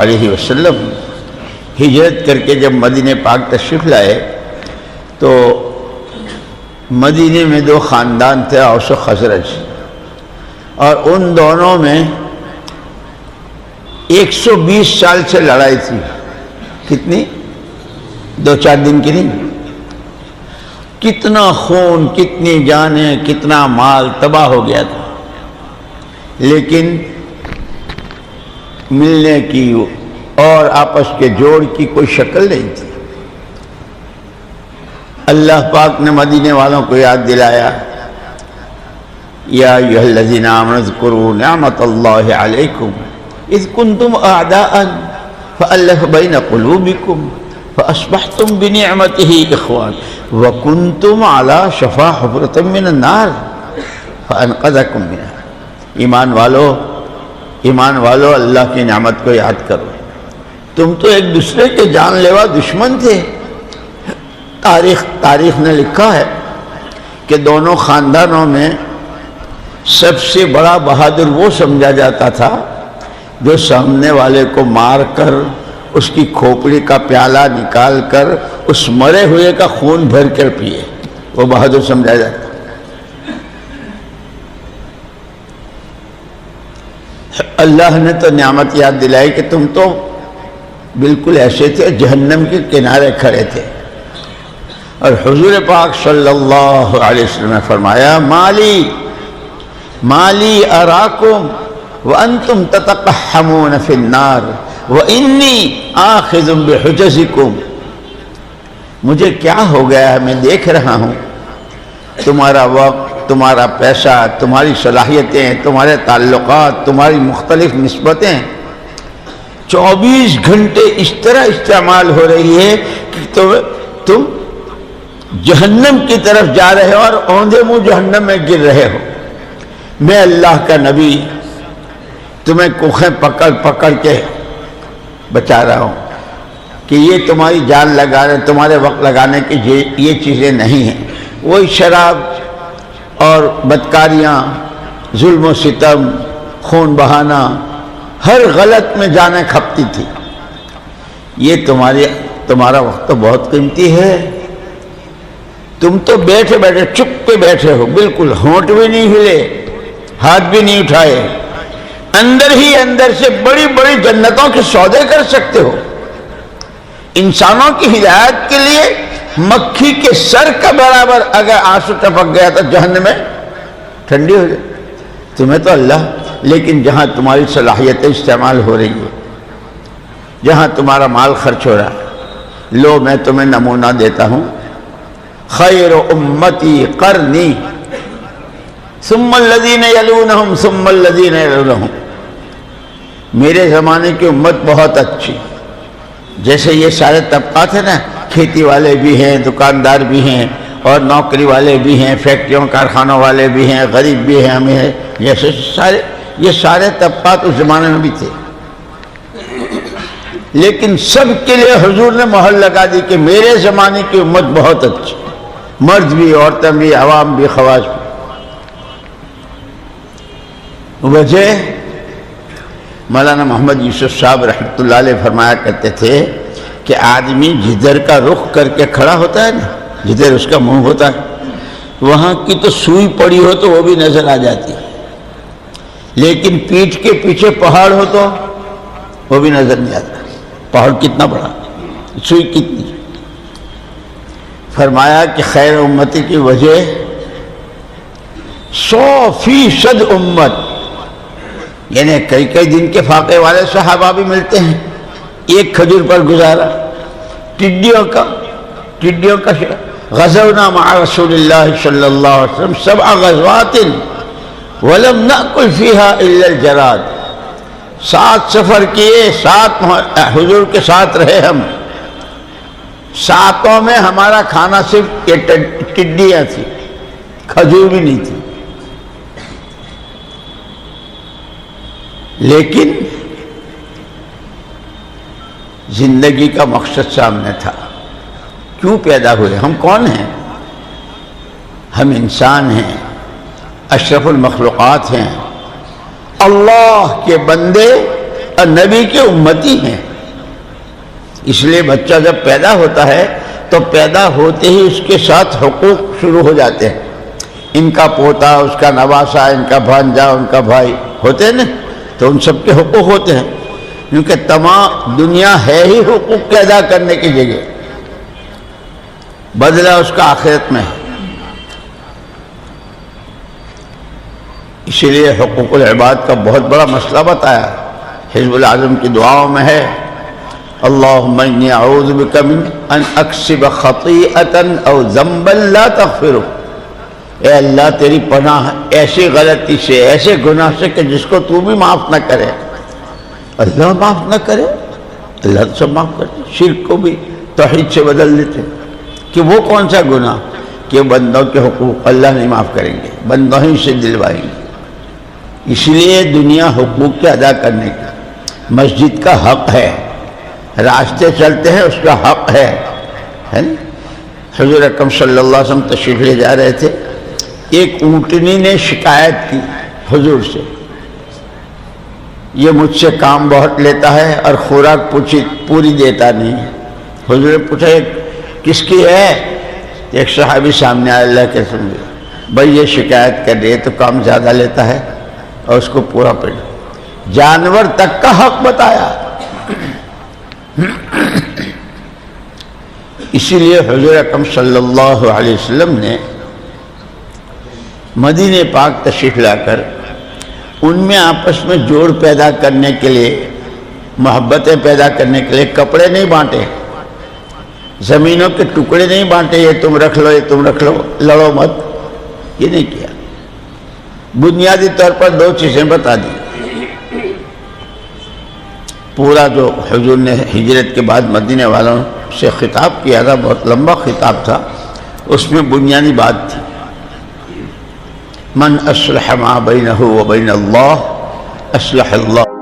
علیہ وسلم ہجرت کر کے جب مدینہ پاک تشریف لائے تو مدینے میں دو خاندان تھے، اوس و خزرج، اور ان دونوں میں 120 سال سے لڑائی تھی۔ کتنی؟ 2-4 دن کی نہیں، کتنا خون، کتنی جانیں، کتنا مال تباہ ہو گیا تھا، لیکن ملنے کی اور آپس کے جوڑ کی کوئی شکل نہیں تھی۔ اللہ پاک نے مدینے والوں کو یاد دلایا، یا ایھا الذین آمنوا اذکروا نعمت اللہ علیکم اذ کنتم اعداء فألف بین قلوبکم فاصبحتم بنعمتہ اخوانا وکنتم علی شفا حفرۃ من النار فانقذکم منہا۔ ایمان والو اللہ کی نعمت کو یاد کرو، تم تو ایک دوسرے کے جان لیوا دشمن تھے۔ تاریخ نے لکھا ہے کہ دونوں خاندانوں میں سب سے بڑا بہادر وہ سمجھا جاتا تھا جو سامنے والے کو مار کر اس کی کھوپڑی کا پیالہ نکال کر اس مرے ہوئے کا خون بھر کر پیے، وہ بہادر سمجھا جاتا۔ اللہ نے تو نعمت یاد دلائی کہ تم تو بالکل ایسے تھے جہنم کے کنارے کھڑے تھے، اور حضور پاک صلی اللہ علیہ وسلم نے فرمایا مالی اراکم وانتم تتقحمون فی النار وانی آخذ بحجزکم۔ مجھے کیا ہو گیا ہے، میں دیکھ رہا ہوں تمہارا وقت، تمہارا پیسہ، تمہاری صلاحیتیں، تمہارے تعلقات، تمہاری مختلف نسبتیں 24 گھنٹے اس طرح استعمال ہو رہی ہے کہ تم جہنم کی طرف جا رہے ہو اور اوندھے منہ جہنم میں گر رہے ہو۔ میں اللہ کا نبی تمہیں کوکھیں پکڑ پکڑ کے بچا رہا ہوں کہ یہ تمہاری جان لگا رہے، تمہارے وقت لگانے کی یہ چیزیں نہیں ہیں۔ وہی شراب اور بدکاریاں، ظلم و ستم، خون بہانا، ہر غلط میں جانیں کھپتی تھی۔ یہ تمہارا وقت تو بہت قیمتی ہے، تم تو بیٹھے بیٹھے چپ پہ بیٹھے ہو، بالکل ہونٹ بھی نہیں ہلے، ہاتھ بھی نہیں اٹھائے، اندر ہی اندر سے بڑی بڑی جنتوں کے سودے کر سکتے ہو۔ انسانوں کی ہدایت کے لیے مکھی کے سر کا برابر اگر آنسو ٹپک گیا تو جہنم میں ٹھنڈی ہو جائے۔ تمہیں تو اللہ، لیکن جہاں تمہاری صلاحیتیں استعمال ہو رہی ہے، جہاں تمہارا مال خرچ ہو رہا ہے، لو میں تمہیں نمونہ دیتا ہوں، خیر امتی قرنی ثم الذین یلونہم ثم الذین یلونہم۔ میرے زمانے کی امت بہت اچھی، جیسے یہ سارے طبقات ہیں نا، کھیتی والے بھی ہیں، دکاندار بھی ہیں، اور نوکری والے بھی ہیں، فیکٹریوں کارخانوں والے بھی ہیں، غریب بھی ہیں، ہمیں جیسے یہ سارے طبقات اس زمانے میں بھی تھے، لیکن سب کے لیے حضور نے مہر لگا دی کہ میرے زمانے کی امت بہت اچھی، مرد بھی، عورتیں بھی، عوام بھی، خواص بھی۔ وجہ مولانا محمد یوسف صاحب رحمۃ اللہ علیہ فرمایا کرتے تھے کہ آدمی جدھر کا رخ کر کے کھڑا ہوتا ہے نا، جدھر اس کا منہ ہوتا ہے، وہاں کی تو سوئی پڑی ہو تو وہ بھی نظر آ جاتی ہے، لیکن پیٹھ کے پیچھے پہاڑ ہو تو وہ بھی نظر نہیں آتا۔ پہاڑ کتنا بڑا، سوئی کتنی۔ فرمایا کہ خیر امتی کی وجہ 100% امت، یعنی کئی دن کے فاقے والے صحابہ بھی ملتے ہیں، ایک کھجور پر گزارا۔ ٹڈیوں کا غزونا مع رسول اللہ صلی اللہ علیہ وسلم 7 غزوات ولم نأکل فیہا الا الجراد۔ 7 سفر کیے، 7 حضور کے ساتھ رہے ہم، 7 میں ہمارا کھانا صرف ٹڈیاں تھی، کھجور بھی نہیں تھی۔ لیکن زندگی کا مقصد سامنے تھا، کیوں پیدا ہوئے، ہم کون ہیں؟ ہم انسان ہیں، اشرف المخلوقات ہیں، اللہ کے بندے، اور نبی کے امتی ہیں. اس لیے بچہ جب پیدا ہوتا ہے تو پیدا ہوتے ہی اس کے ساتھ حقوق شروع ہو جاتے ہیں. ان کا پوتا، اس کا نواسا، ان کا بھانجا، ان کا بھائی ہوتے ہیں نا، تو ان سب کے حقوق ہوتے ہیں، کیونکہ تمام دنیا ہے ہی حقوق کے ادا کرنے کی جگہ، بدلہ اس کا آخرت میں ہے. اسی لیے حقوق العباد کا بہت بڑا مسئلہ بتایا. حزب العظم کی دعاؤں میں ہے اللہم انی اعوذ بک من ان اکسب خطیئتا او ذنبا لا تغفرہ. اے اللہ تیری پناہ ایسی غلطی سے، ایسے گناہ سے کہ جس کو تو بھی معاف نہ کرے. اللہ معاف نہ کرے؟ اللہ تو سب معاف کرتے. شرک کو بھی توحید سے بدل دیتے کہ وہ کون سا گناہ کہ بندوں کے حقوق اللہ نہیں معاف کریں گے، بندوں ہی سے دلوائیں گے. اس لیے دنیا حقوق کے ادا کرنے کا، مسجد کا حق ہے، راستے چلتے ہیں اس کا حق ہے نا. حضور اکرم صلی اللہ علیہ وسلم تشریف لے جا رہے تھے، ایک اونٹنی نے شکایت کی حضور سے، یہ مجھ سے کام بہت لیتا ہے اور خوراک پوری دیتا نہیں. حضور نے پوچھا کس کی ہے؟ ایک صحابی سامنے آیا، اللہ کے رسول بھائی یہ شکایت کر رہی ہے تو کام زیادہ لیتا ہے اور اس کو پورا پڑ. جانور تک کا حق بتایا. اسی لیے حضور اکرم صلی اللہ علیہ وسلم نے مدینہ پاک تشریف لا کر ان میں آپس میں جوڑ پیدا کرنے کے لیے، محبتیں پیدا کرنے کے لیے کپڑے نہیں بانٹے، زمینوں کے ٹکڑے نہیں بانٹے، یہ تم رکھ لو، یہ تم رکھ لو، لڑو مت، یہ نہیں کیا. بنیادی طور پر دو چیزیں بتا دی. پورا جو حضور نے ہجرت کے بعد مدینے والوں سے خطاب کیا تھا، بہت لمبا خطاب تھا، اس میں بنیادی بات تھی من اصلح ما بینہ و بین اللہ اصلح اللہ.